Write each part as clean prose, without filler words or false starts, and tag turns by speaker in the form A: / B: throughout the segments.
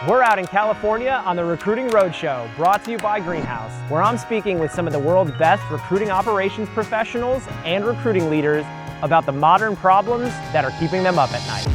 A: We're out in California on the Recruiting Roadshow, brought to you by Greenhouse, where I'm speaking with some of the world's best recruiting operations professionals and recruiting leaders about the modern problems that are keeping them up at night.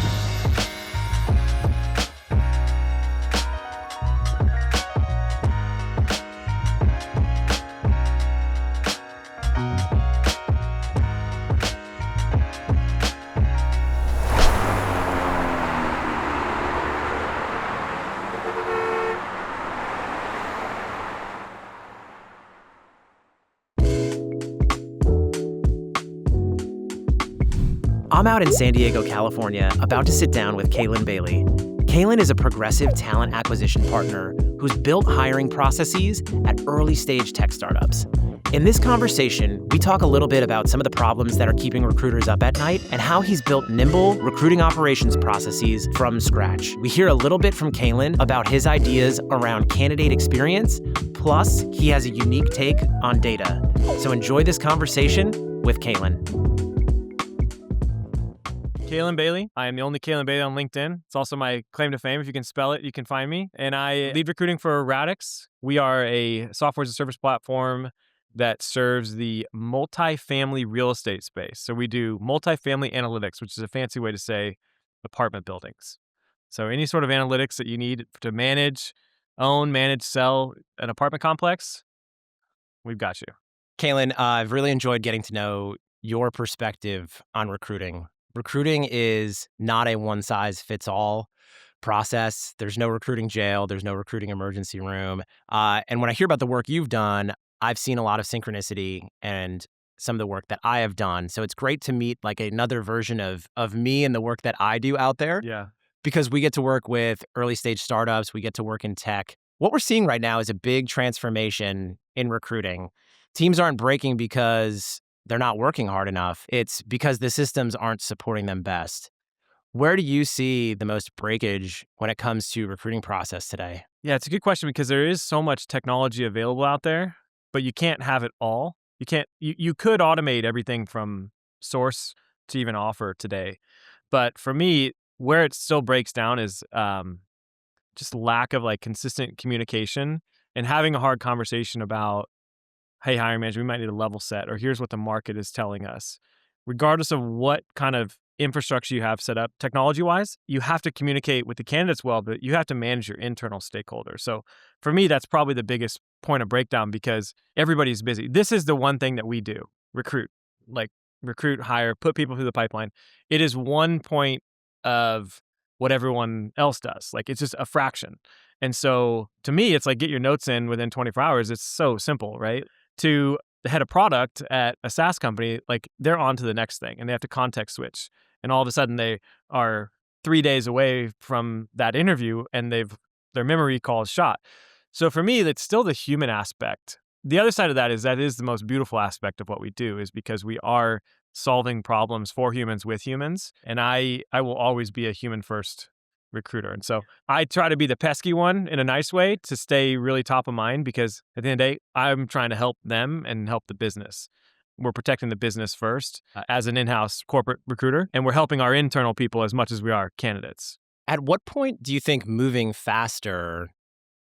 A: I'm out in San Diego, California, about to sit down with Cailean Bailey. Cailean is a progressive talent acquisition partner who's built hiring processes at early-stage tech startups. In this conversation, we talk a little bit about some of the problems that are keeping recruiters up at night and how he's built nimble recruiting operations processes from scratch. We hear a little bit from Cailean about his ideas around candidate experience, plus he has a unique take on data. So enjoy this conversation with Cailean.
B: Cailean Bailey. I am the only Cailean Bailey on LinkedIn. It's also my claim to fame. If you can spell it, you can find me. And I lead recruiting for Radix. We are a software as a service platform that serves the multifamily real estate space. So we do multifamily analytics, which is a fancy way to say apartment buildings. So any sort of analytics that you need to manage, sell an apartment complex, we've got you.
A: Cailean, I've really enjoyed getting to know your perspective on recruiting. Recruiting is not a one-size-fits-all process. There's no recruiting jail. There's no recruiting emergency room. And when I hear about the work you've done, I've seen a lot of synchronicity and some of the work that I have done. So it's great to meet like another version of me and the work that I do out there.
B: Yeah.
A: Because we get to work with early-stage startups. We get to work in tech. What we're seeing right now is a big transformation in recruiting. Teams aren't breaking because they're not working hard enough. It's because the systems aren't supporting them best. Where do you see the most breakage when it comes to recruiting process today?
B: Yeah, it's a good question because there is so much technology available out there, but you can't have it all. You could automate everything from source to even offer today. But for me, where it still breaks down is just lack of like consistent communication and having a hard conversation about, hey, hiring manager, we might need a level set, or here's what the market is telling us. Regardless of what kind of infrastructure you have set up technology-wise, you have to communicate with the candidates well, but you have to manage your internal stakeholders. So for me, that's probably the biggest point of breakdown because everybody's busy. This is the one thing that we do, recruit, hire, put people through the pipeline. It is one point of what everyone else does. Like it's just a fraction. And so to me, it's like get your notes in within 24 hours. It's so simple, right? To the head of product at a SaaS company, like they're on to the next thing and they have to context switch. And all of a sudden they are 3 days away from that interview and their memory recall is shot. So for me, that's still the human aspect. The other side of that is the most beautiful aspect of what we do is because we are solving problems for humans with humans. And I will always be a human first recruiter. And so I try to be the pesky one in a nice way to stay really top of mind because at the end of the day, I'm trying to help them and help the business. We're protecting the business first as an in-house corporate recruiter, and we're helping our internal people as much as we are candidates.
A: At what point do you think moving faster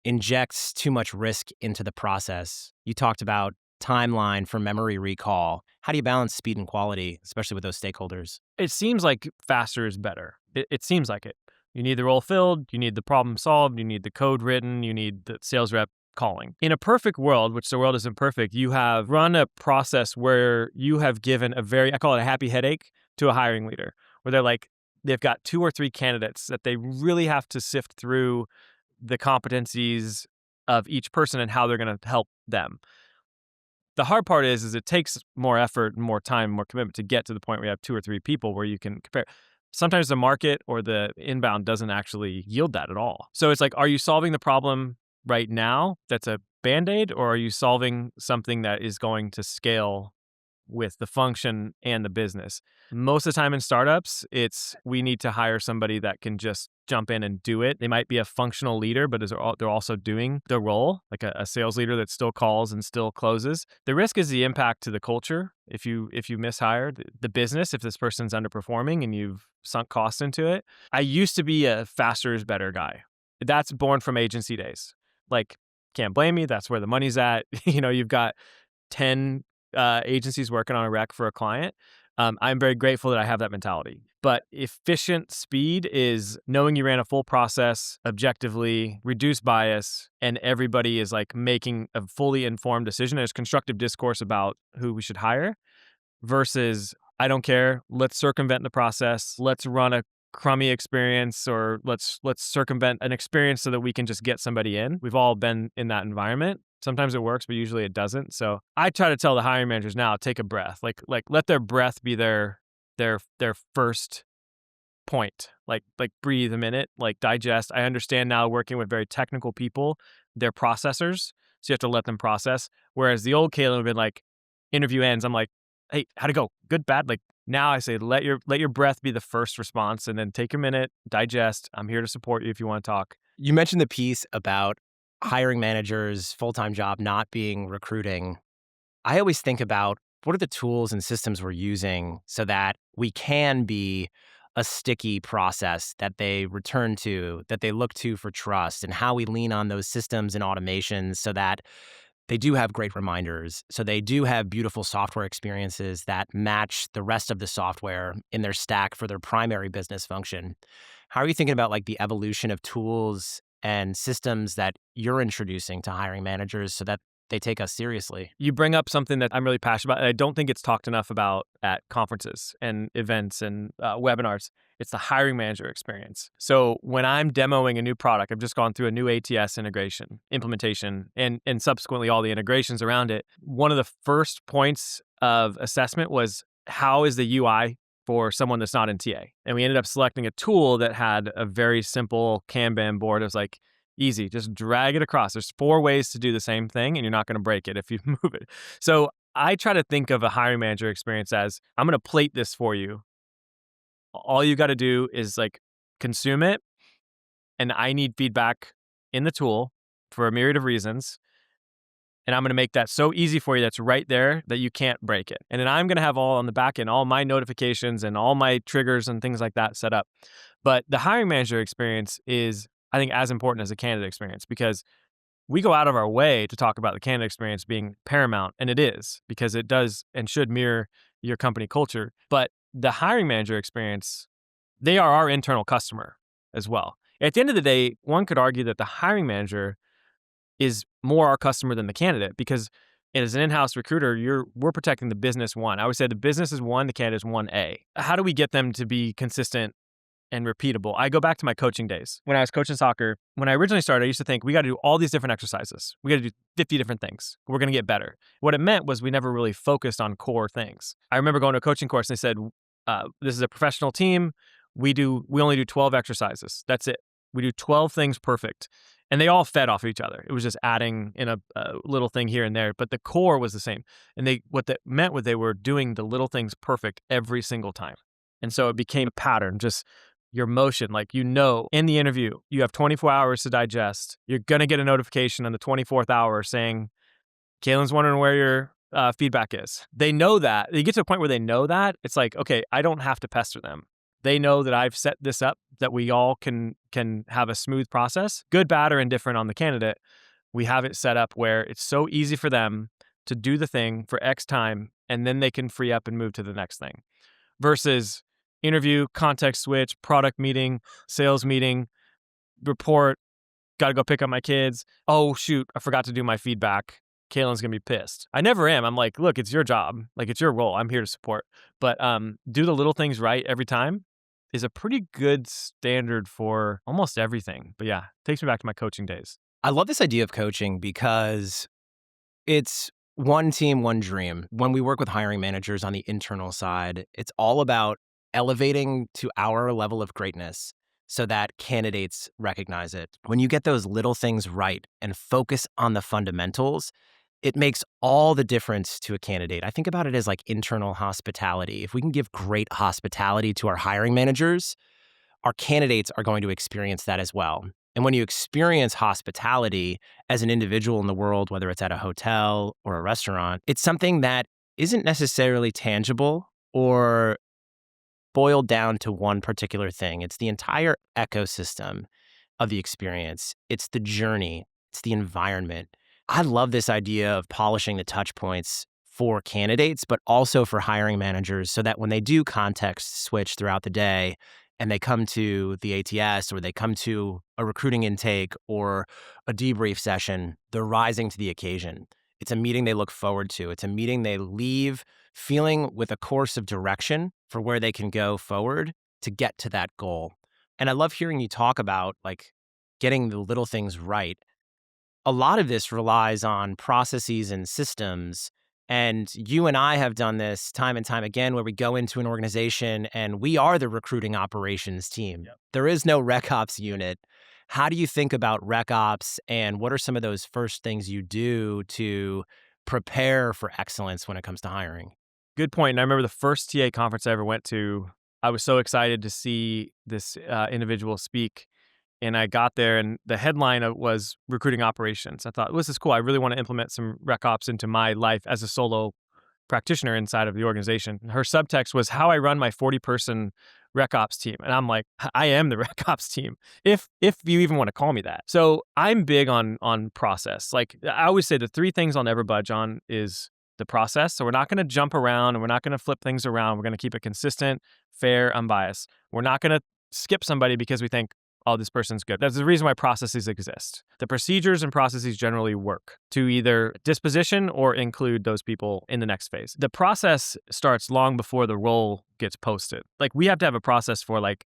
A: injects too much risk into the process? You talked about timeline for memory recall. How do you balance speed and quality, especially with those stakeholders?
B: It seems like faster is better. It seems like it. You need the role filled, you need the problem solved, you need the code written, you need the sales rep calling. In a perfect world, which the world isn't perfect, you have run a process where you have given I call it a happy headache to a hiring leader, where they've got 2 or 3 candidates that they really have to sift through the competencies of each person and how they're going to help them. The hard part is it takes more effort, more time, more commitment to get to the point where you have 2 or 3 people where you can compare. Sometimes the market or the inbound doesn't actually yield that at all. So it's like, are you solving the problem right now that's a Band-Aid, or are you solving something that is going to scale with the function and the business? Most of the time in startups, we need to hire somebody that can just jump in and do it. They might be a functional leader, but they're also doing the role, like a sales leader that still calls and still closes. The risk is the impact to the culture. If you mishire the business, if this person's underperforming and you've sunk costs into it. I used to be a faster is better guy. That's born from agency days. Like, can't blame me. That's where the money's at. You've got 10 agencies working on a rec for a client. I'm very grateful that I have that mentality. But efficient speed is knowing you ran a full process objectively, reduce bias, and everybody is like making a fully informed decision. There's constructive discourse about who we should hire versus I don't care. Let's circumvent the process. Let's run a crummy experience, or let's circumvent an experience so that we can just get somebody in. We've all been in that environment. Sometimes it works, but usually it doesn't. So I try to tell the hiring managers now, take a breath. Like let their breath be their first point. Like breathe a minute, like digest. I understand now working with very technical people, they're processors. So you have to let them process. Whereas the old Cailean would have been like, interview ends, I'm like, hey, how'd it go? Good, bad? Like now I say, let your breath be the first response, and then take a minute, digest. I'm here to support you if you want to talk.
A: You mentioned the piece about hiring managers' full-time job not being recruiting. I always think about what are the tools and systems we're using so that we can be a sticky process that they return to, that they look to for trust, and how we lean on those systems and automations so that they do have great reminders. So they do have beautiful software experiences that match the rest of the software in their stack for their primary business function. How are you thinking about like the evolution of tools and systems that you're introducing to hiring managers so that they take us seriously?
B: You bring up something that I'm really passionate about, and I don't think it's talked enough about at conferences and events and webinars. It's the hiring manager experience. So when I'm demoing a new product, I've just gone through a new ATS implementation, and subsequently all the integrations around it. One of the first points of assessment was, how is the UI for someone that's not in TA? And we ended up selecting a tool that had a very simple Kanban board. It was like, easy, just drag it across. There's 4 ways to do the same thing, and you're not going to break it if you move it. So I try to think of a hiring manager experience as, I'm going to plate this for you. All you got to do is like consume it, and I need feedback in the tool for a myriad of reasons. And I'm going to make that so easy for you that's right there that you can't break it. And then I'm going to have all on the back end, all my notifications and all my triggers and things like that set up. But the hiring manager experience is, I think, as important as a candidate experience, because we go out of our way to talk about the candidate experience being paramount, and it is, because it does and should mirror your company culture. But the hiring manager experience, they are our internal customer as well. At the end of the day, one could argue that the hiring manager is more our customer than the candidate, because as an in-house recruiter, we're protecting the business one. I would say the business is one, the candidate is 1A. How do we get them to be consistent and repeatable? I go back to my coaching days. When I was coaching soccer, when I originally started, I used to think we got to do all these different exercises. We got to do 50 different things. We're going to get better. What it meant was we never really focused on core things. I remember going to a coaching course and they said, this is a professional team. We only do 12 exercises. That's it. We do 12 things perfect. And they all fed off of each other. It was just adding in a little thing here and there, but the core was the same. And what that meant was they were doing the little things perfect every single time. And so it became a pattern, just your motion. Like, in the interview, you have 24 hours to digest. You're going to get a notification on the 24th hour saying, Cailean's wondering where your feedback is. They know that. They get to a point where they know that. It's like, okay, I don't have to pester them. They know that I've set this up, that we all can have a smooth process, good, bad, or indifferent on the candidate. We have it set up where it's so easy for them to do the thing for X time, and then they can free up and move to the next thing. Versus interview, context switch, product meeting, sales meeting, report, got to go pick up my kids. Oh, shoot, I forgot to do my feedback. Cailean's going to be pissed. I never am. I'm like, look, it's your job. Like, it's your role. I'm here to support. But do the little things right every time is a pretty good standard for almost everything. But yeah, takes me back to my coaching days.
A: I love this idea of coaching because it's one team, one dream. When we work with hiring managers on the internal side, it's all about elevating to our level of greatness so that candidates recognize it. When you get those little things right and focus on the fundamentals, it makes all the difference to a candidate. I think about it as like internal hospitality. If we can give great hospitality to our hiring managers, our candidates are going to experience that as well. And when you experience hospitality as an individual in the world, whether it's at a hotel or a restaurant, it's something that isn't necessarily tangible or boiled down to one particular thing. It's the entire ecosystem of the experience. It's the journey. It's the environment. I love this idea of polishing the touch points for candidates, but also for hiring managers so that when they do context switch throughout the day and they come to the ATS or they come to a recruiting intake or a debrief session, they're rising to the occasion. It's a meeting they look forward to. It's a meeting they leave feeling with a course of direction for where they can go forward to get to that goal. And I love hearing you talk about like getting the little things right. A lot of this relies on processes and systems. And you and I have done this time and time again where we go into an organization and we are the recruiting operations team.
B: Yep.
A: There is no rec ops unit. How do you think about rec ops and what are some of those first things you do to prepare for excellence when it comes to hiring?
B: Good point. And I remember the first TA conference I ever went to, I was so excited to see this individual speak. And I got there, and the headline was recruiting operations. I thought, this is cool. I really want to implement some rec ops into my life as a solo practitioner inside of the organization. Her subtext was how I run my 40-person rec ops team. And I'm like, I am the rec ops team, if you even want to call me that. So I'm big on process. Like I always say, the three things I'll never budge on is the process. So we're not going to jump around and we're not going to flip things around. We're going to keep it consistent, fair, unbiased. We're not going to skip somebody because we think, oh, this person's good. That's the reason why processes exist. The procedures and processes generally work to either disposition or include those people in the next phase. The process starts long before the role gets posted. Like we have to have a process for like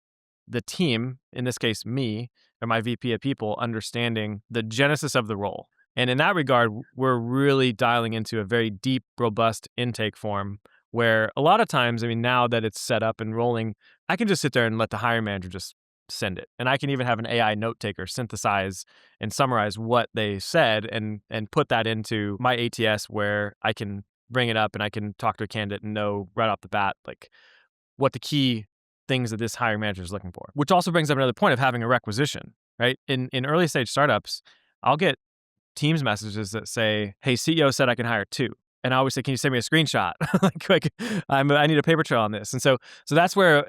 B: the team, in this case, me or my VP of people, understanding the genesis of the role. And in that regard, we're really dialing into a very deep, robust intake form where a lot of times, I mean, now that it's set up and rolling, I can just sit there and let the hiring manager just send it. And I can even have an AI note taker synthesize and summarize what they said and put that into my ATS where I can bring it up and I can talk to a candidate and know right off the bat, like what the key things that this hiring manager is looking for. Which also brings up another point of having a requisition, right? In early stage startups, I'll get Teams messages that say, hey, CEO said I can hire 2. And I always say, can you send me a screenshot? I need a paper trail on this. And so that's where,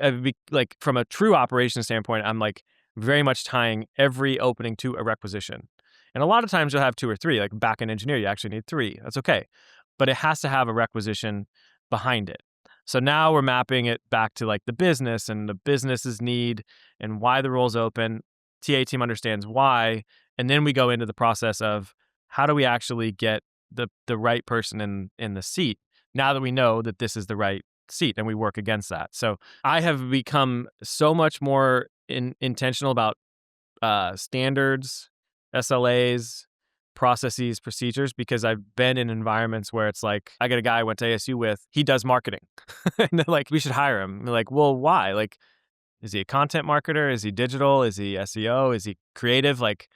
B: like, from a true operations standpoint, I'm like very much tying every opening to a requisition. And a lot of times you'll have 2 or 3, like back-end engineer, you actually need 3. That's okay. But it has to have a requisition behind it. So now we're mapping it back to like the business and the business's need and why the role's open. TA team understands why. And then we go into the process of how do we actually get the right person in the seat now that we know that this is the right seat, and we work against that. So I have become so much more intentional about standards, SLAs, processes, procedures, because I've been in environments where it's like, I got a guy I went to ASU with, he does marketing. And they're like, we should hire him. And they're like, well, why? Like, is he a content marketer? Is he digital? Is he SEO? Is he creative? Like,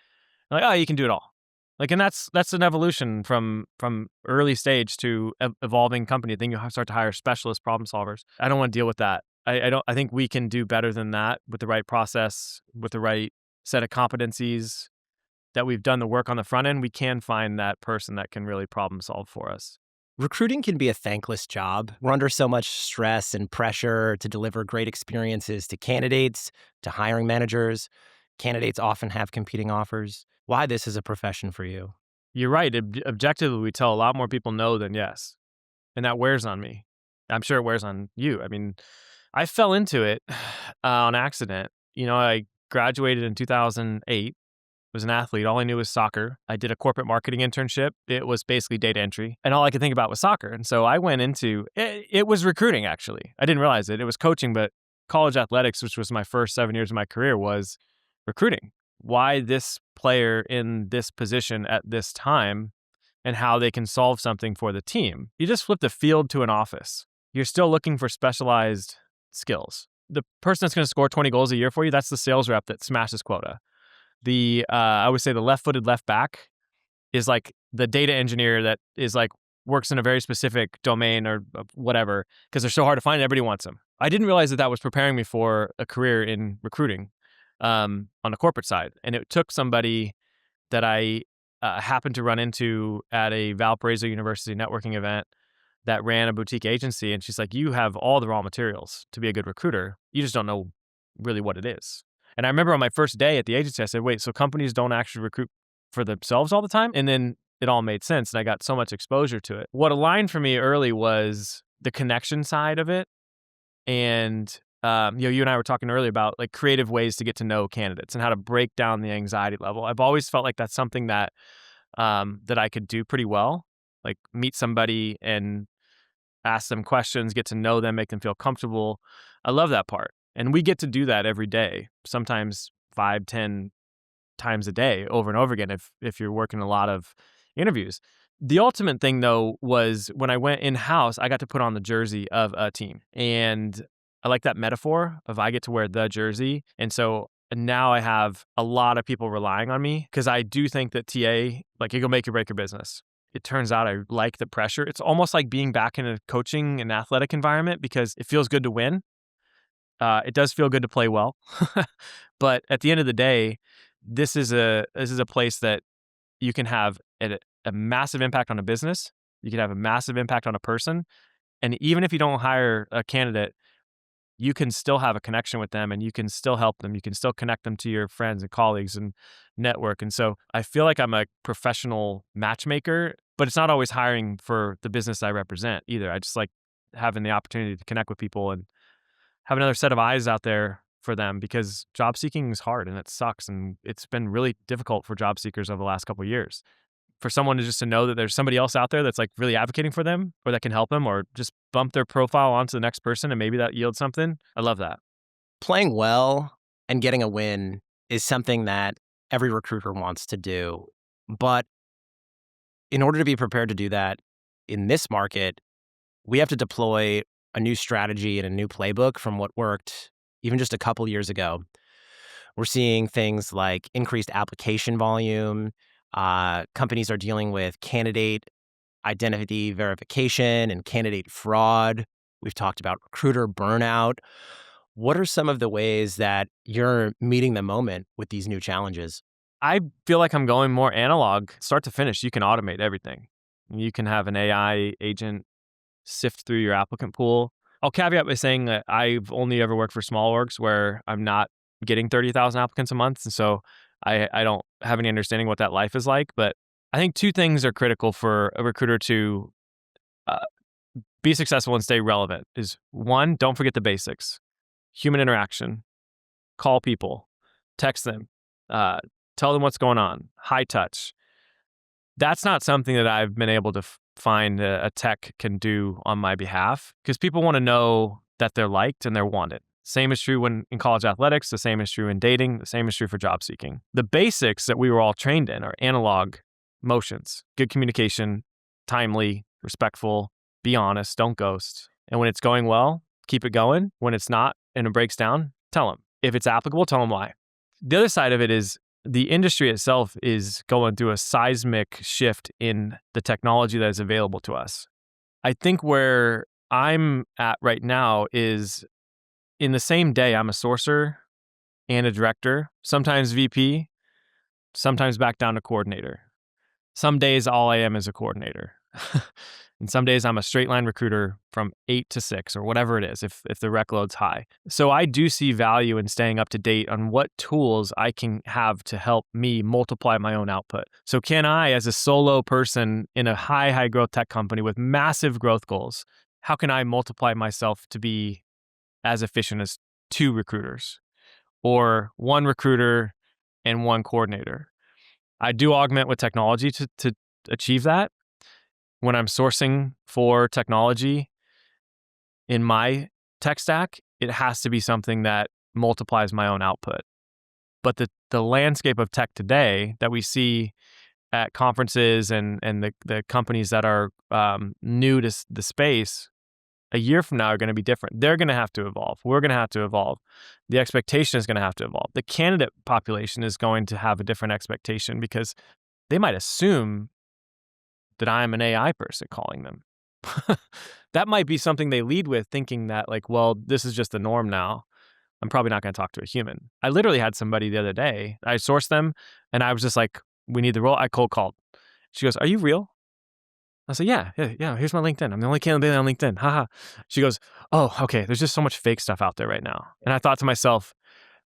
B: oh, you can do it all. Like, and that's an evolution from early stage to evolving company. Then you start to hire specialist problem solvers. I don't want to deal with that. I think we can do better than that with the right process, with the right set of competencies, that we've done the work on the front end. We can find that person that can really problem solve for us.
A: Recruiting can be a thankless job. We're under so much stress and pressure to deliver great experiences to candidates, to hiring managers. Candidates often have competing offers. Why this is a profession for you?
B: You're right. Objectively, we tell a lot more people no than yes. And that wears on me. I'm sure it wears on you. I mean, I fell into it on accident. You know, I graduated in 2008, was an athlete. All I knew was soccer. I did a corporate marketing internship. It was basically data entry. And all I could think about was soccer. And so I went into it. It was recruiting, actually. I didn't realize it. It was coaching, but college athletics, which was my first 7 years of my career, was recruiting. Why this player in this position at this time and how they can solve something for the team. You just flip the field to an office. You're still looking for specialized skills. The person that's going to score 20 goals a year for you, that's the sales rep that smashes quota. I would say the left-footed left back is like the data engineer that is like works in a very specific domain or whatever, because they're so hard to find. Everybody wants them. I didn't realize that was preparing me for a career in recruiting on the corporate side. And it took somebody that I happened to run into at a Valparaiso University networking event that ran a boutique agency. And she's like, you have all the raw materials to be a good recruiter. You just don't know really what it is. And I remember on my first day at the agency, I said, wait, so companies don't actually recruit for themselves all the time? And then it all made sense, and I got so much exposure to it. What aligned for me early was the connection side of it. And you and I were talking earlier about like creative ways to get to know candidates and how to break down the anxiety level. I've always felt like that's something that that I could do pretty well, like meet somebody and ask them questions, get to know them, make them feel comfortable. I love that part. And we get to do that every day, sometimes 5, 10 times a day over and over again if you're working a lot of interviews. The ultimate thing, though, was when I went in-house, I got to put on the jersey of a team. And I like that metaphor of I get to wear the jersey. And so now I have a lot of people relying on me because I do think that TA, like, it can make or break your business. It turns out I like the pressure. It's almost like being back in a coaching and athletic environment because it feels good to win. It does feel good to play well. But at the end of the day, this is a place that you can have a massive impact on a business. You can have a massive impact on a person. And even if you don't hire a candidate, you can still have a connection with them and you can still help them. You can still connect them to your friends and colleagues and network. And so I feel like I'm a professional matchmaker, but it's not always hiring for the business I represent either. I just like having the opportunity to connect with people and have another set of eyes out there for them because job seeking is hard and it sucks. And it's been really difficult for job seekers over the last couple of years. For someone to know that there's somebody else out there that's like really advocating for them or that can help them or just bump their profile onto the next person and maybe that yields something. I love that.
A: Playing well and getting a win is something that every recruiter wants to do. But in order to be prepared to do that in this market, we have to deploy a new strategy and a new playbook from what worked even just a couple years ago. We're seeing things like increased application volume. Companies are dealing with candidate identity verification and candidate fraud. We've talked about recruiter burnout. What are some of the ways that you're meeting the moment with these new challenges?
B: I feel like I'm going more analog, start to finish. You can automate everything. You can have an AI agent sift through your applicant pool. I'll caveat by saying that I've only ever worked for small orgs where I'm not getting 30,000 applicants a month. And so I don't have any understanding what that life is like. But I think two things are critical for a recruiter to be successful and stay relevant is one, don't forget the basics. Human interaction, call people, text them, tell them what's going on, high touch. That's not something that I've been able to find a tech can do on my behalf because people want to know that they're liked and they're wanted. Same is true when in college athletics, the same is true in dating, the same is true for job seeking. The basics that we were all trained in are analog motions, good communication, timely, respectful, be honest, don't ghost. And when it's going well, keep it going. When it's not and it breaks down, tell them. If it's applicable, tell them why. The other side of it is the industry itself is going through a seismic shift in the technology that is available to us. I think where I'm at right now is in the same day, I'm a sourcer and a director, sometimes VP, sometimes back down to coordinator. Some days, all I am is a coordinator. And some days I'm a straight line recruiter from 8 to 6 or whatever it is if the rec load's high. So I do see value in staying up to date on what tools I can have to help me multiply my own output. So can I, as a solo person in a high growth tech company with massive growth goals, how can I multiply myself to be as efficient as 2 recruiters or 1 recruiter and 1 coordinator? I do augment with technology to achieve that. When I'm sourcing for technology in my tech stack, it has to be something that multiplies my own output. But the landscape of tech today that we see at conferences and the companies that are new to the space, a year from now are going to be different. They're going to have to evolve. We're going to have to evolve. The expectation is going to have to evolve. The candidate population is going to have a different expectation because they might assume that I'm an AI person calling them. That might be something they lead with, thinking that like, well, this is just the norm now. I'm probably not going to talk to a human. I literally had somebody the other day. I sourced them and I was just like, we need the role. I cold called. She goes, are you real? I said, yeah. Here's my LinkedIn. I'm the only Cailean Bailey on LinkedIn. Haha. She goes, oh, okay. There's just so much fake stuff out there right now. And I thought to myself,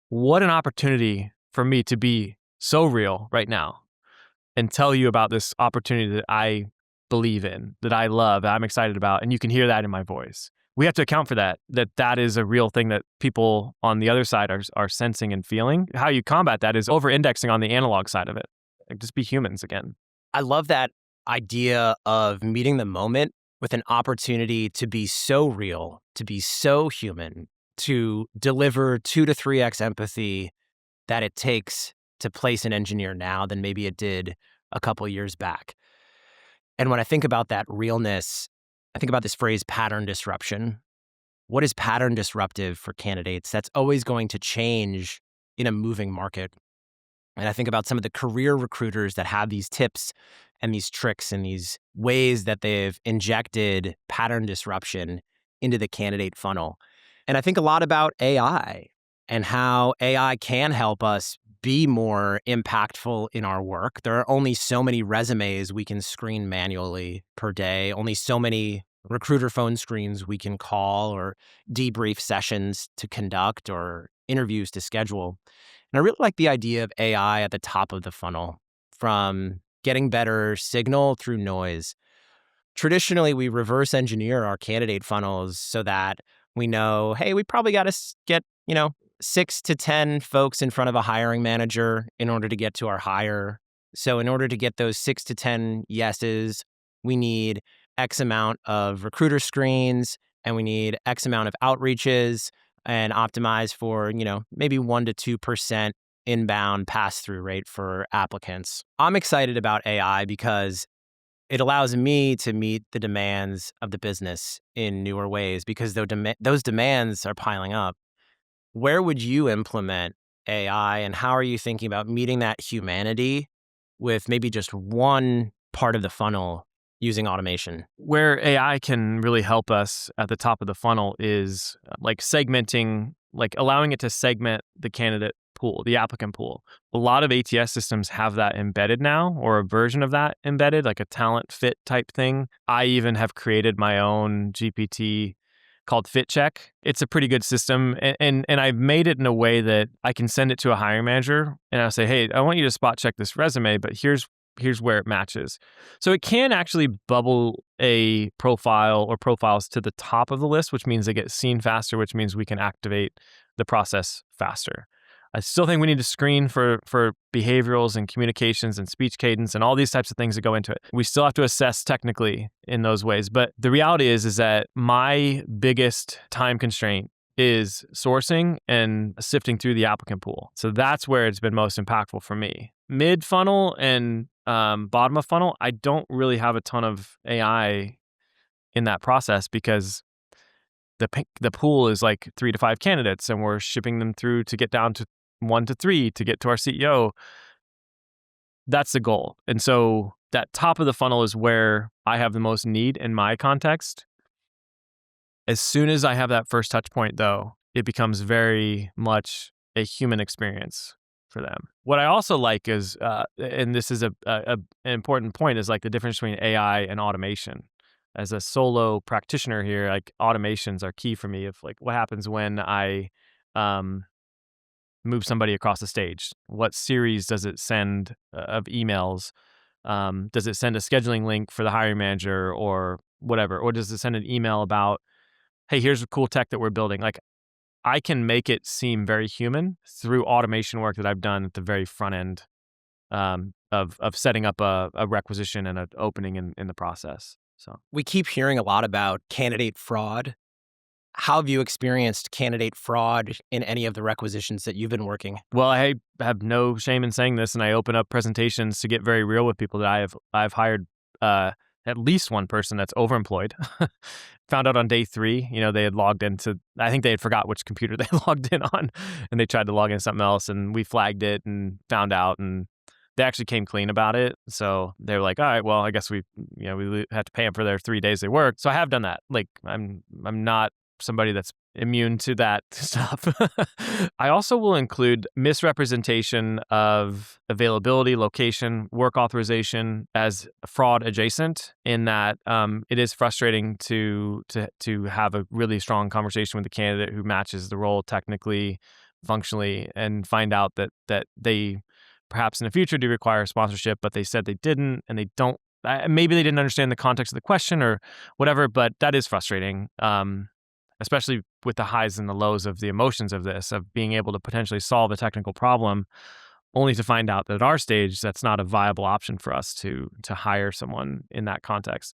B: what an opportunity for me to be so real right now and tell you about this opportunity that I believe in, that I love, that I'm excited about, and you can hear that in my voice. We have to account for that is a real thing that people on the other side are sensing and feeling. How you combat that is over-indexing on the analog side of it. Like, just be humans again.
A: I love that idea of meeting the moment with an opportunity to be so real, to be so human, to deliver 2 to 3x empathy that it takes to place an engineer now than maybe it did a couple years back. And when I think about that realness, I think about this phrase pattern disruption. What is pattern disruptive for candidates? That's always going to change in a moving market. And I think about some of the career recruiters that have these tips and these tricks and these ways that they've injected pattern disruption into the candidate funnel. And I think a lot about AI and how AI can help us be more impactful in our work. There are only so many resumes we can screen manually per day, only so many recruiter phone screens we can call, or debrief sessions to conduct, or interviews to schedule. And I really like the idea of AI at the top of the funnel, from getting better signal through noise. Traditionally, we reverse engineer our candidate funnels so that we know, hey, we probably got to get, 6 to 10 folks in front of a hiring manager in order to get to our hire. So in order to get those 6 to 10 yeses, we need X amount of recruiter screens, and we need X amount of outreaches, and optimize for, maybe 1 to 2% inbound pass-through rate for applicants. I'm excited about AI because it allows me to meet the demands of the business in newer ways, because those demands are piling up. Where would you implement AI, and how are you thinking about meeting that humanity with maybe just one part of the funnel using automation?
B: Where AI can really help us at the top of the funnel is like segmenting, like allowing it to segment the candidate pool, the applicant pool. A lot of ATS systems have that embedded now, or a version of that embedded, like a talent fit type thing. I even have created my own GPT called FitCheck. It's a pretty good system, and I've made it in a way that I can send it to a hiring manager, and I'll say, hey, I want you to spot check this resume, but here's where it matches. So it can actually bubble a profile or profiles to the top of the list, which means they get seen faster, which means we can activate the process faster. I still think we need to screen for behaviorals and communications and speech cadence and all these types of things that go into it. We still have to assess technically in those ways. But the reality is that my biggest time constraint is sourcing and sifting through the applicant pool. So that's where it's been most impactful for me. Mid funnel and bottom of funnel, I don't really have a ton of AI in that process, because the pool is like 3 to 5 candidates, and we're shipping them through to get down to 1 to 3 to get to our CEO. That's the goal. And so that top of the funnel is where I have the most need in my context. As soon as I have that first touch point, though, it becomes very much a human experience for them. What I also like is, and this is an important point, is like the difference between AI and automation. As a solo practitioner here, like automations are key for me. Of like, what happens when I move somebody across the stage? What series does it send of emails? Does it send a scheduling link for the hiring manager or whatever? Or does it send an email about, hey, here's a cool tech that we're building? Like, I can make it seem very human through automation work that I've done at the very front end of setting up a requisition and an opening in the process. So
A: we keep hearing a lot about candidate fraud. How have you experienced candidate fraud in any of the requisitions that you've been working?
B: Well, I have no shame in saying this, and I open up presentations to get very real with people that I've hired at least one person that's overemployed. Found out on day 3, they had logged into, I think they had forgot which computer they logged in on, and they tried to log in something else, and we flagged it and found out, and they actually came clean about it. So they were like, all right, well, I guess we had to pay them for their 3 days they worked. So I have done that. Like, I'm not somebody that's immune to that stuff. I also will include misrepresentation of availability, location, work authorization as fraud adjacent, in that it is frustrating to have a really strong conversation with the candidate who matches the role technically, functionally and find out that they perhaps in the future do require sponsorship, but they said they didn't, and they don't. Maybe they didn't understand the context of the question or whatever, but that is frustrating, especially with the highs and the lows of the emotions of this, of being able to potentially solve a technical problem, only to find out that at our stage, that's not a viable option for us to hire someone in that context.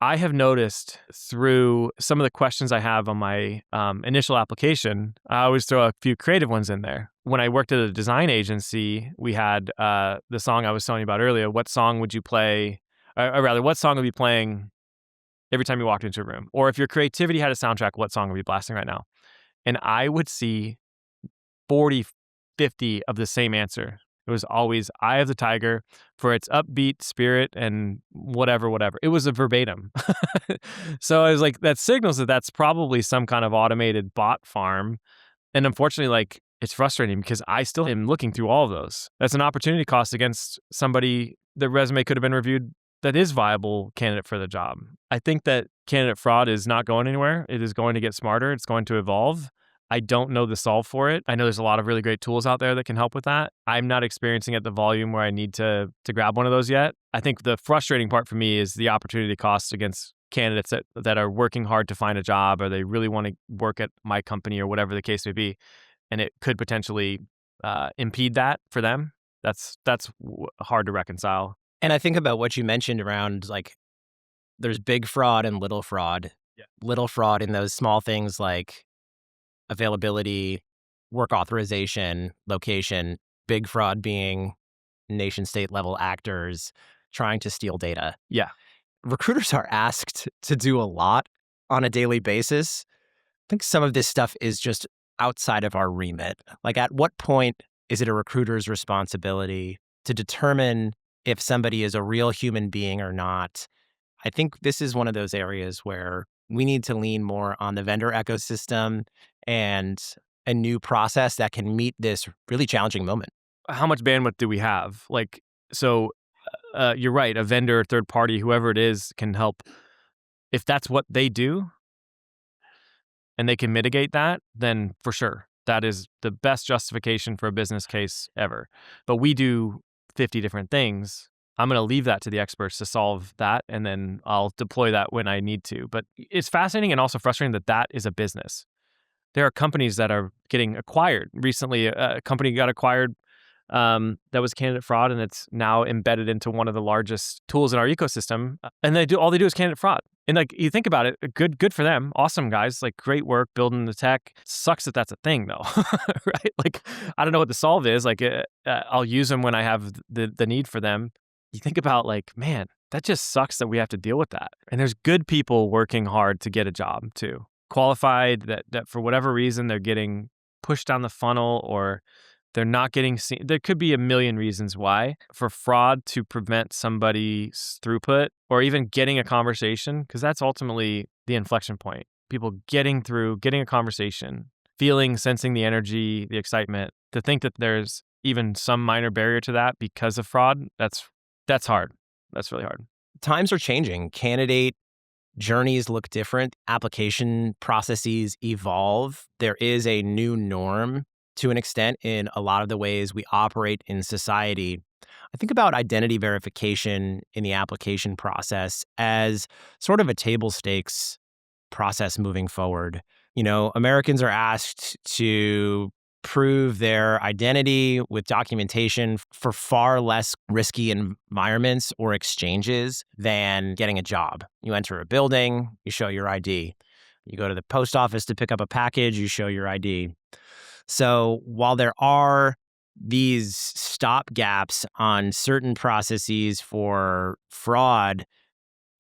B: I have noticed through some of the questions I have on my initial application, I always throw a few creative ones in there. When I worked at a design agency, we had the song I was telling you about earlier. What song would you play? Or rather, what song would be playing every time you walked into a room? Or if your creativity had a soundtrack, what song would be blasting right now? And I would see 40, 50 of the same answer. It was always Eye of the Tiger for its upbeat spirit and whatever. It was a verbatim. So I was like, that signals that that's probably some kind of automated bot farm. And unfortunately, like, it's frustrating because I still am looking through all of those. That's an opportunity cost against somebody. The resume could have been reviewed that is viable candidate for the job. I think that candidate fraud is not going anywhere. It is going to get smarter. It's going to evolve. I don't know the solve for it. I know there's a lot of really great tools out there that can help with that. I'm not experiencing at the volume where I need to grab one of those yet. I think the frustrating part for me is the opportunity costs against candidates that are working hard to find a job, or they really want to work at my company or whatever the case may be. And it could potentially impede that for them. That's hard to reconcile.
A: And I think about what you mentioned around, like, there's big fraud and little fraud.
B: Yeah.
A: Little fraud in those small things like availability, work authorization, location. Big fraud being nation state level actors trying to steal data.
B: Yeah.
A: Recruiters are asked to do a lot on a daily basis. I think some of this stuff is just outside of our remit. Like, at what point is it a recruiter's responsibility to determine if somebody is a real human being or not? I think this is one of those areas where we need to lean more on the vendor ecosystem and a new process that can meet this really challenging moment.
B: How much bandwidth do we have? Like, so you're right. A vendor, third party, whoever it is, can help. If that's what they do and they can mitigate that, then for sure, that is the best justification for a business case ever. But we do 50 different things. I'm going to leave that to the experts to solve that, and then I'll deploy that when I need to. But it's fascinating and also frustrating that that is a business. There are companies that are getting acquired. Recently, a company got acquired that was candidate fraud, and it's now embedded into one of the largest tools in our ecosystem. And all they do is candidate fraud. And like, you think about it, good for them. Awesome guys, like, great work building the tech. Sucks that that's a thing though, right? Like, I don't know what the solve is. Like, I'll use them when I have the need for them. You think about, like, man, that just sucks that we have to deal with that. And there's good people working hard to get a job too. Qualified that for whatever reason they're getting pushed down the funnel, or they're not getting seen. There could be a million reasons why. For fraud to prevent somebody's throughput or even getting a conversation, because that's ultimately the inflection point. People getting a conversation, sensing the energy, the excitement. To think that there's even some minor barrier to that because of fraud, that's hard. That's really hard.
A: Times are changing. Candidate journeys look different. Application processes evolve. There is a new norm to an extent in a lot of the ways we operate in society. I think about identity verification in the application process as sort of a table stakes process moving forward. You know, Americans are asked to prove their identity with documentation for far less risky environments or exchanges than getting a job. You enter a building, you show your ID. You go to the post office to pick up a package, you show your ID. So while there are these stop gaps on certain processes for fraud,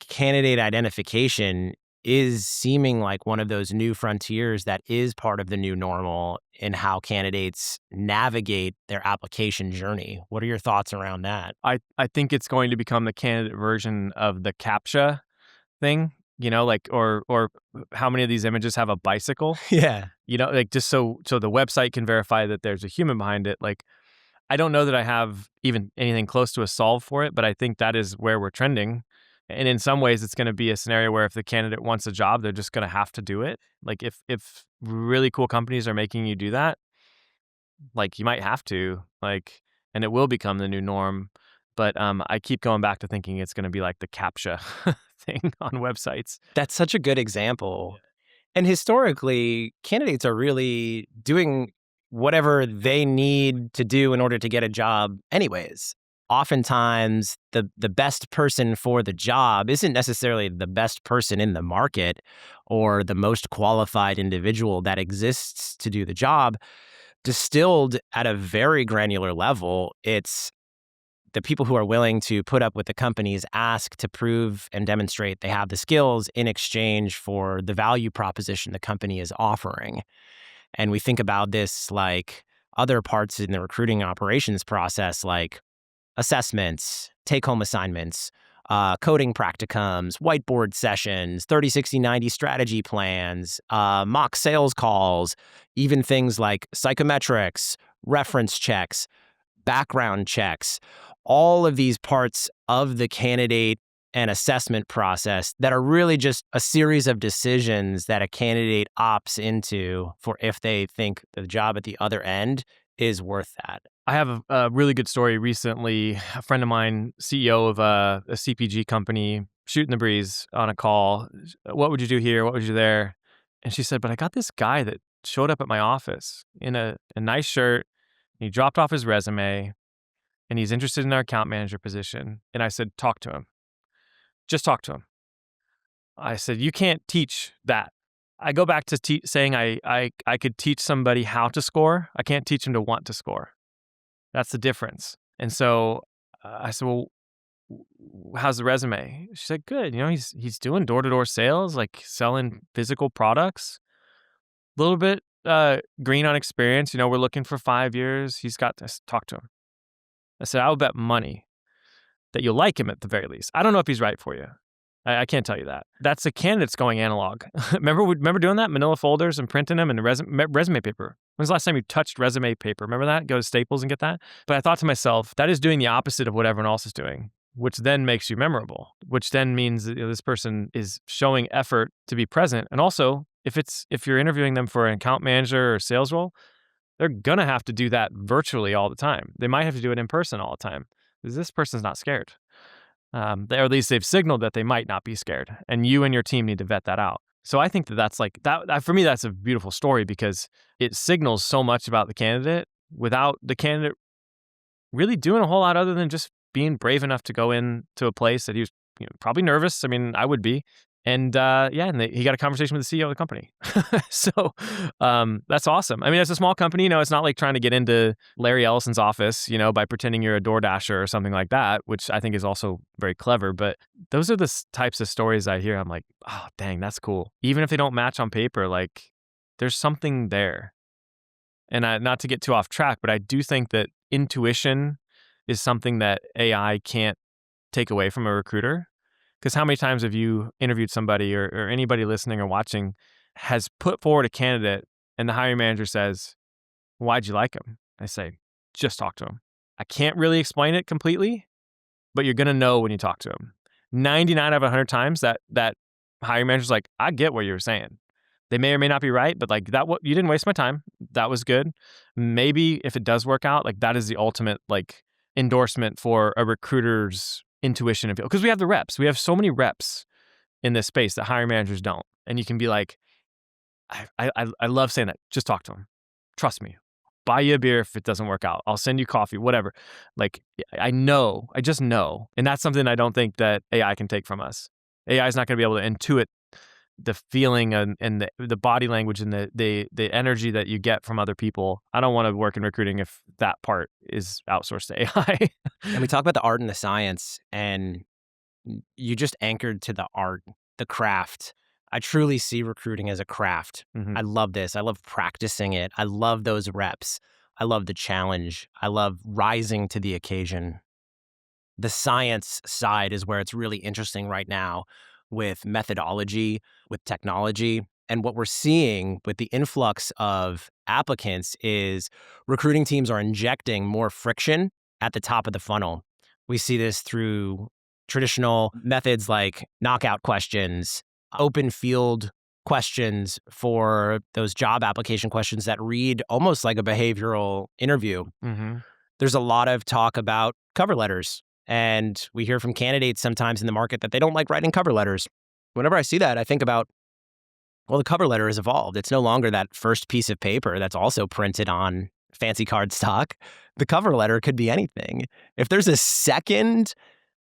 A: candidate identification is seeming like one of those new frontiers that is part of the new normal in how candidates navigate their application journey. What are your thoughts around that?
B: I think it's going to become the candidate version of the CAPTCHA thing, you know, like, or how many of these images have a bicycle?
A: Yeah.
B: You know, like, just so the website can verify that there's a human behind it. Like, I don't know that I have even anything close to a solve for it, but I think that is where we're trending. And in some ways, it's going to be a scenario where if the candidate wants a job, they're just going to have to do it. Like, if really cool companies are making you do that, like you might have to, like, and it will become the new norm. But I keep going back to thinking it's going to be like the CAPTCHA thing on websites.
A: That's such a good example. And historically, candidates are really doing whatever they need to do in order to get a job anyways. Oftentimes, the best person for the job isn't necessarily the best person in the market or the most qualified individual that exists to do the job. Distilled at a very granular level, it's the people who are willing to put up with the company's ask to prove and demonstrate they have the skills in exchange for the value proposition the company is offering. And we think about this like other parts in the recruiting operations process, like assessments, take-home assignments, coding practicums, whiteboard sessions, 30, 60, 90 strategy plans, mock sales calls, even things like psychometrics, reference checks, background checks, all of these parts of the candidate and assessment process that are really just a series of decisions that a candidate opts into for if they think the job at the other end is worth that.
B: I have a really good story recently. A friend of mine, CEO of a CPG company, shooting the breeze on a call. What would you do here? What would you do there? And she said, but I got this guy that showed up at my office in a nice shirt. He dropped off his resume and he's interested in our account manager position. And I said, talk to him. Just talk to him. I said, you can't teach that. I go back to saying I could teach somebody how to score. I can't teach them to want to score. That's the difference. And so I said, well, how's the resume? She said, good. You know, he's doing door-to-door sales, like selling physical products. A little bit green on experience. You know, we're looking for 5 years. He's got to talk to him. I said, I would bet money that you'll like him at the very least. I don't know if he's right for you. I can't tell you that. That's the candidates going analog. remember doing that? Manila folders and printing them in resume paper. When's the last time you touched resume paper? Remember that? Go to Staples and get that? But I thought to myself, that is doing the opposite of what everyone else is doing, which then makes you memorable, which then means that, this person is showing effort to be present. And also, if you're interviewing them for an account manager or sales role, they're going to have to do that virtually all the time. They might have to do it in person all the time because this person's not scared. Or at least they've signaled that they might not be scared. And you and your team need to vet that out. So I think that's like, that for me, that's a beautiful story because it signals so much about the candidate without the candidate really doing a whole lot other than just being brave enough to go into a place that he was probably nervous. I mean, I would be. And he got a conversation with the CEO of the company. So that's awesome. I mean, it's a small company. It's not like trying to get into Larry Ellison's office, by pretending you're a DoorDasher or something like that, which I think is also very clever. But those are the types of stories I hear. I'm like, oh, dang, that's cool. Even if they don't match on paper, like there's something there. And not to get too off track, but I do think that intuition is something that AI can't take away from a recruiter. Because how many times have you interviewed somebody or anybody listening or watching has put forward a candidate and the hiring manager says, why'd you like him? I say, just talk to him. I can't really explain it completely, but you're going to know when you talk to him. 99 out of 100 times that hiring manager's like, I get what you were saying. They may or may not be right, but like you didn't waste my time. That was good. Maybe if it does work out, like that is the ultimate like endorsement for a recruiter's intuition and feel, because we have the reps. We have so many reps in this space that hiring managers don't. And you can be like, I love saying that. Just talk to them. Trust me. Buy you a beer if it doesn't work out. I'll send you coffee, whatever. Like, I just know. And that's something I don't think that AI can take from us. AI is not going to be able to intuit the feeling and the body language and the energy that you get from other people. I don't want to work in recruiting if that part is outsourced to AI.
A: And we talk about the art and the science, and you just anchored to the art, the craft. I truly see recruiting as a craft.
B: Mm-hmm.
A: I love this. I love practicing it. I love those reps. I love the challenge. I love rising to the occasion. The science side is where it's really interesting right now with methodology, with technology. And what we're seeing with the influx of applicants is recruiting teams are injecting more friction at the top of the funnel. We see this through traditional methods like knockout questions, open field questions for those job application questions that read almost like a behavioral interview.
B: Mm-hmm.
A: There's a lot of talk about cover letters. And we hear from candidates sometimes in the market that they don't like writing cover letters. Whenever I see that, I think about, well, the cover letter has evolved. It's no longer that first piece of paper that's also printed on fancy cardstock. The cover letter could be anything. If there's a second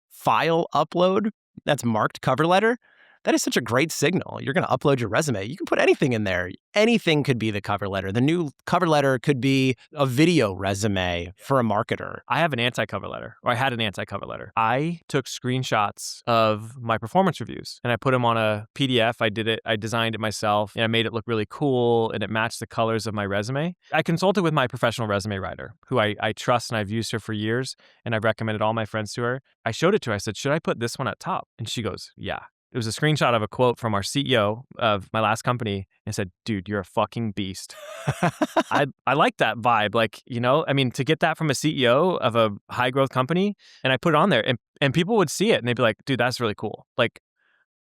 A: file upload that's marked cover letter, that is such a great signal. You're going to upload your resume. You can put anything in there. Anything could be the cover letter. The new cover letter could be a video resume for a marketer.
B: I have an anti-cover letter, or I had an anti-cover letter. I took screenshots of my performance reviews and I put them on a PDF. I designed it myself, and I made it look really cool, and it matched the colors of my resume. I consulted with my professional resume writer, who I trust, and I've used her for years, and I've recommended all my friends to her. I showed it to her. I said, should I put this one at top? And she goes, yeah. It was a screenshot of a quote from our CEO of my last company, and said, dude, you're a fucking beast. I like that vibe. Like, I mean, to get that from a CEO of a high growth company, and I put it on there, and people would see it and they'd be like, dude, that's really cool. Like,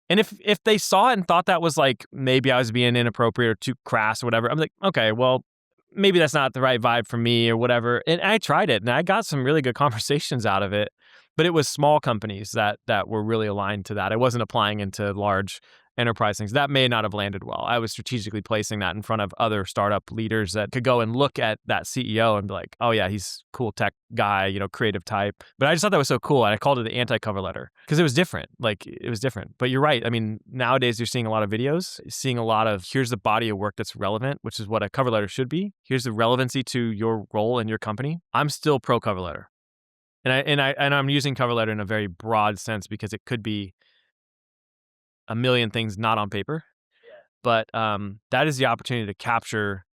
B: and if they saw it and thought that was like, maybe I was being inappropriate or too crass or whatever, I'm like, okay, well, maybe that's not the right vibe for me or whatever. And I tried it and I got some really good conversations out of it. But it was small companies that were really aligned to that. I wasn't applying into large enterprise things. That may not have landed well. I was strategically placing that in front of other startup leaders that could go and look at that CEO and be like, oh yeah, he's cool tech guy, creative type. But I just thought that was so cool. And I called it the anti-cover letter because it was different. Like, it was different. But you're right. I mean, nowadays you're seeing a lot of videos, seeing a lot of, here's the body of work that's relevant, which is what a cover letter should be. Here's the relevancy to your role in your company. I'm still pro cover letter. And I'm using cover letter in a very broad sense because it could be a million things not on paper. But that is the opportunity to capture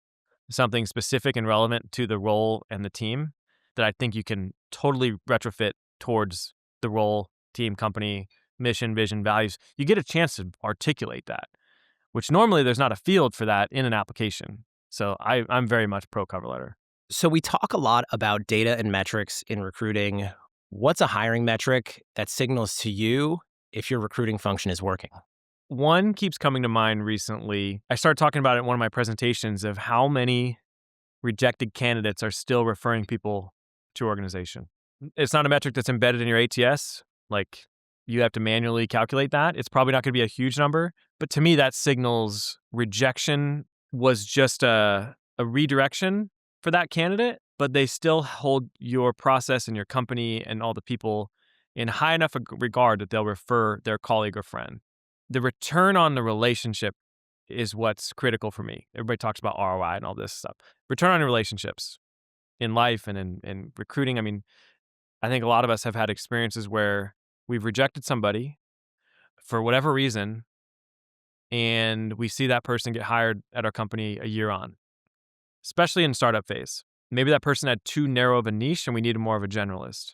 B: something specific and relevant to the role and the team that I think you can totally retrofit towards the role, team, company, mission, vision, values. You get a chance to articulate that, which normally there's not a field for that in an application. So I'm very much pro cover letter.
A: So we talk a lot about data and metrics in recruiting. What's a hiring metric that signals to you if your recruiting function is working?
B: One keeps coming to mind recently. I started talking about it in one of my presentations of how many rejected candidates are still referring people to organization. It's not a metric that's embedded in your ATS. Like, you have to manually calculate that. It's probably not going to be a huge number. But to me, that signals rejection was just a redirection for that candidate, but they still hold your process and your company and all the people in high enough regard that they'll refer their colleague or friend. The return on the relationship is what's critical for me. Everybody talks about ROI and all this stuff. Return on relationships in life and in recruiting. I mean, I think a lot of us have had experiences where we've rejected somebody for whatever reason, and we see that person get hired at our company a year on, especially in startup phase. Maybe that person had too narrow of a niche and we needed more of a generalist.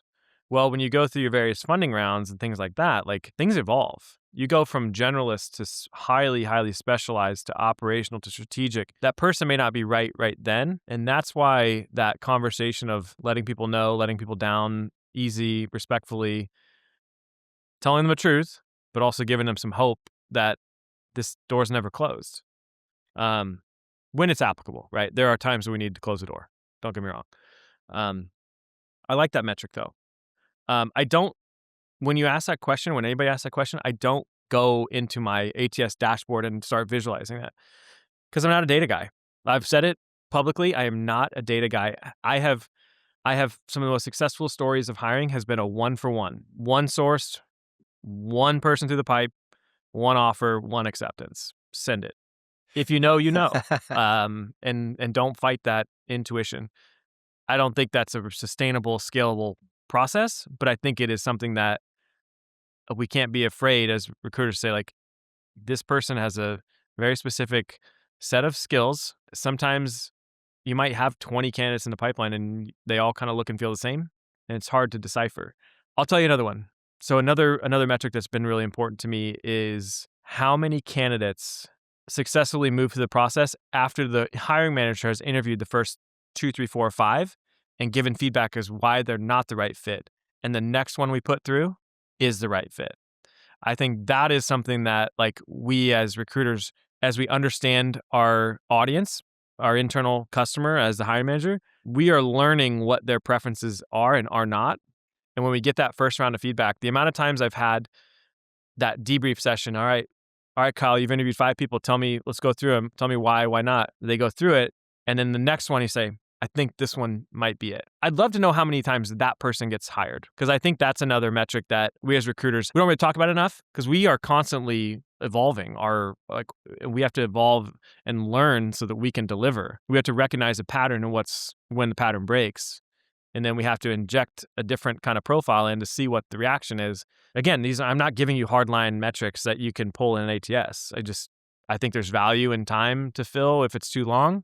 B: Well, when you go through your various funding rounds and things like that, like, things evolve. You go from generalist to highly, highly specialized to operational to strategic. That person may not be right then. And that's why that conversation of letting people know, letting people down easy, respectfully, telling them the truth, but also giving them some hope that this door's never closed. When it's applicable, right? There are times when we need to close the door. Don't get me wrong. I like that metric though. When you ask that question, when anybody asks that question, I don't go into my ATS dashboard and start visualizing that because I'm not a data guy. I've said it publicly. I am not a data guy. I have some of the most successful stories of hiring has been a 1-for-1. One sourced, one person through the pipe, one offer, one acceptance. Send it. If you know, you know. And don't fight that intuition. I don't think that's a sustainable, scalable process, but I think it is something that we can't be afraid as recruiters to say, like, this person has a very specific set of skills. Sometimes you might have 20 candidates in the pipeline and they all kind of look and feel the same, and it's hard to decipher. I'll tell you another one. So another metric that's been really important to me is how many candidates successfully move through the process after the hiring manager has interviewed the first 2, 3, 4, 5 and given feedback as why they're not the right fit. And the next one we put through is the right fit. I think that is something that, like, we as recruiters as we understand our audience, our internal customer as the hiring manager, we are learning what their preferences are and are not. And when we get that first round of feedback, the amount of times I've had that debrief session, all right, Kyle, you've interviewed 5 people. Tell me, let's go through them. Tell me why not. They go through it. And then the next one you say, I think this one might be it. I'd love to know how many times that person gets hired, because I think that's another metric that we as recruiters, we don't really talk about enough, because we are constantly evolving. We have to evolve and learn so that we can deliver. We have to recognize a pattern and when the pattern breaks. And then we have to inject a different kind of profile in to see what the reaction is. Again, I'm not giving you hardline metrics that you can pull in an ATS. I think there's value in time to fill if it's too long.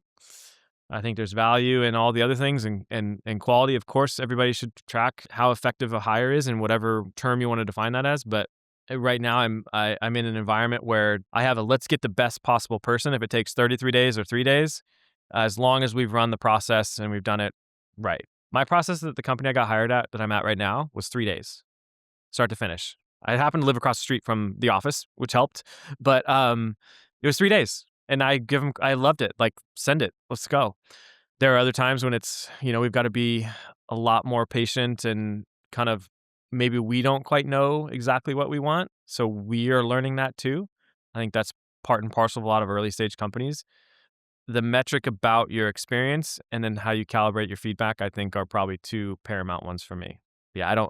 B: I think there's value in all the other things and quality. Of course, everybody should track how effective a hire is in whatever term you want to define that as. But right now, I'm in an environment where I have let's get the best possible person. If it takes 33 days or 3 days, as long as we've run the process and we've done it right. My process at the company I got hired at that I'm at right now was 3 days, start to finish. I happened to live across the street from the office, which helped, but it was 3 days. And I loved it. Like, send it, let's go. There are other times when it's, we've got to be a lot more patient and kind of maybe we don't quite know exactly what we want. So we are learning that too. I think that's part and parcel of a lot of early stage companies. The metric about your experience and then how you calibrate your feedback, I think, are probably 2 paramount ones for me. Yeah, I know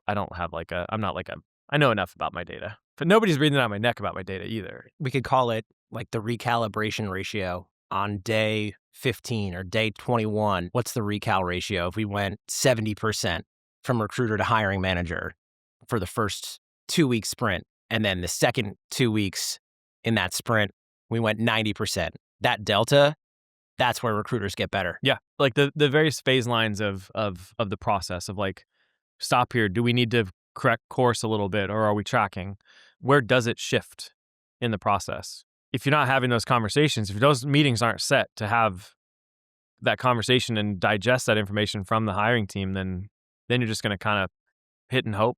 B: enough about my data, but nobody's breathing down my neck about my data either.
A: We could call it like the recalibration ratio on day 15 or day 21. What's the recal ratio? If we went 70% from recruiter to hiring manager for the first 2-week sprint, and then the second 2 weeks in that sprint, we went 90%. That delta, that's where recruiters get better.
B: Yeah, like the various phase lines of the process of like, stop here. Do we need to correct course a little bit, or are we tracking? Where does it shift in the process? If you're not having those conversations, if those meetings aren't set to have that conversation and digest that information from the hiring team, then you're just going to kind of hit and hope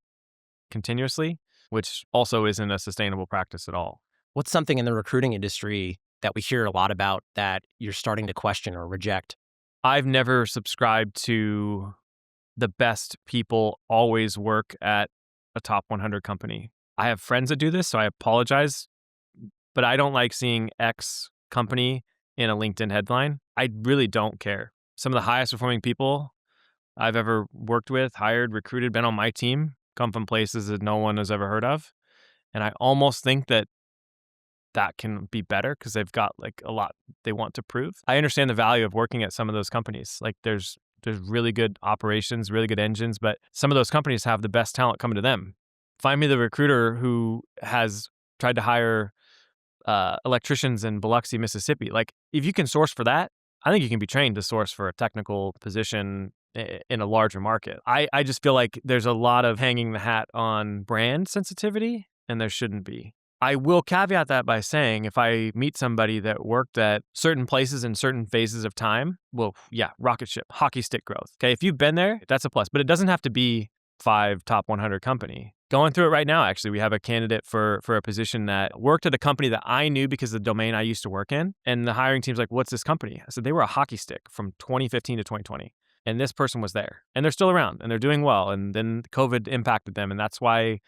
B: continuously, which also isn't a sustainable practice at all.
A: What's something in the recruiting industry that we hear a lot about that you're starting to question or reject?
B: I've never subscribed to the best people always work at a top 100 company. I have friends that do this, so I apologize, but I don't like seeing X company in a LinkedIn headline. I really don't care. Some of the highest performing people I've ever worked with, hired, recruited, been on my team, come from places that no one has ever heard of. And I almost think that can be better because they've got like a lot they want to prove. I understand the value of working at some of those companies. Like there's really good operations, really good engines, but some of those companies have the best talent coming to them. Find me the recruiter who has tried to hire electricians in Biloxi, Mississippi. Like if you can source for that, I think you can be trained to source for a technical position in a larger market. I just feel like there's a lot of hanging the hat on brand sensitivity, and there shouldn't be. I will caveat that by saying if I meet somebody that worked at certain places in certain phases of time, well, yeah, rocket ship, hockey stick growth. Okay, if you've been there, that's a plus, but it doesn't have to be 5 top 100 company. Going through it right now, actually, we have a candidate for a position that worked at a company that I knew because of the domain I used to work in. And the hiring team's like, what's this company? I said, they were a hockey stick from 2015 to 2020. And this person was there. And they're still around and they're doing well. And then COVID impacted them. And that's why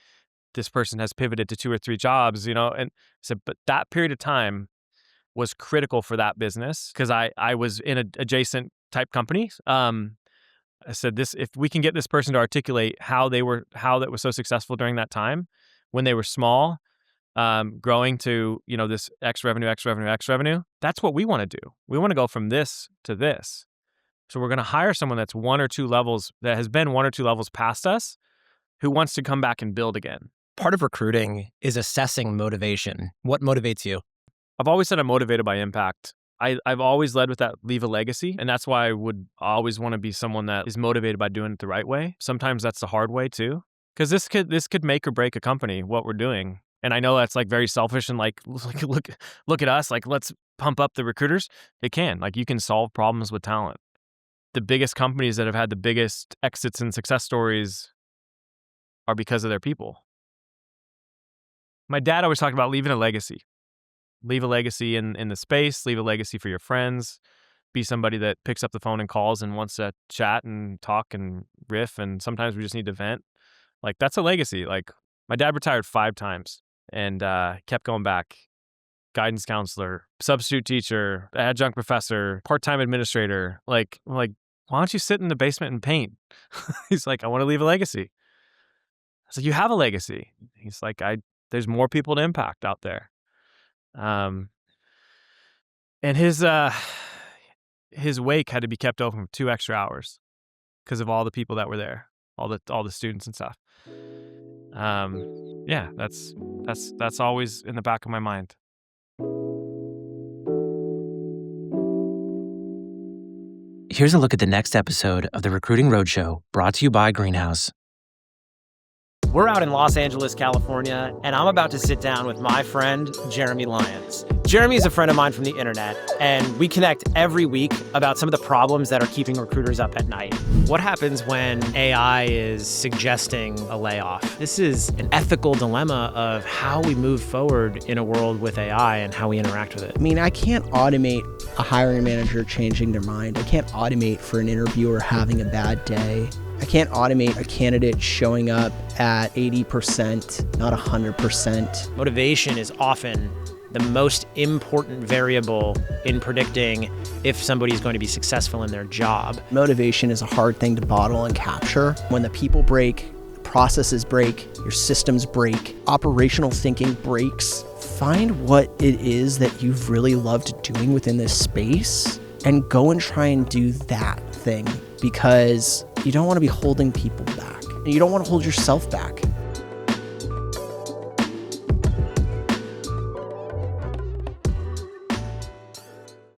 B: this person has pivoted to 2 or 3 jobs, And I said, but that period of time was critical for that business because I was in an adjacent type company. I said, if we can get this person to articulate how that was so successful during that time when they were small, growing to, this X revenue, that's what we want to do. We want to go from this to this. So we're going to hire someone that's 1 or 2 levels, that has been 1 or 2 levels past us, who wants to come back and build again.
A: Part of recruiting is assessing motivation. What motivates you?
B: I've always said I'm motivated by impact. I've always led with that leave a legacy. And that's why I would always want to be someone that is motivated by doing it the right way. Sometimes that's the hard way too. Because this could make or break a company, what we're doing. And I know that's like very selfish and like look at us, like let's pump up the recruiters. It can. Like you can solve problems with talent. The biggest companies that have had the biggest exits and success stories are because of their people. My dad always talked about leaving a legacy. leave a legacy in the space, leave a legacy for your friends, be somebody that picks up the phone and calls and wants to chat and talk and riff, and sometimes we just need to vent. Like, that's a legacy. Like, my dad retired 5 times and kept going back. Guidance counselor, substitute teacher, adjunct professor, part-time administrator. Like, why don't you sit in the basement and paint? He's like, I want to leave a legacy. I said, you have a legacy. He's like, there's more people to impact out there. And his wake had to be kept open for 2 extra hours because of all the people that were there, all the students and stuff. Yeah, that's always in the back of my mind.
A: Here's a look at the next episode of the Recruiting Roadshow, brought to you by Greenhouse. We're out in Los Angeles, California, and I'm about to sit down with my friend, Jeremy Lyons. Jeremy is a friend of mine from the internet, and we connect every week about some of the problems that are keeping recruiters up at night. What happens when AI is suggesting a layoff? This is an ethical dilemma of how we move forward in a world with AI and how we interact with it.
C: I mean, I can't automate a hiring manager changing their mind. I can't automate for an interviewer having a bad day. I can't automate a candidate showing up at 80%, not 100%.
A: Motivation is often the most important variable in predicting if somebody's going to be successful in their job.
C: Motivation is a hard thing to bottle and capture. When the people break, the processes break, your systems break, operational thinking breaks, find what it is that you've really loved doing within this space and go and try and do that thing, because you don't want to be holding people back. And you don't want to hold yourself back.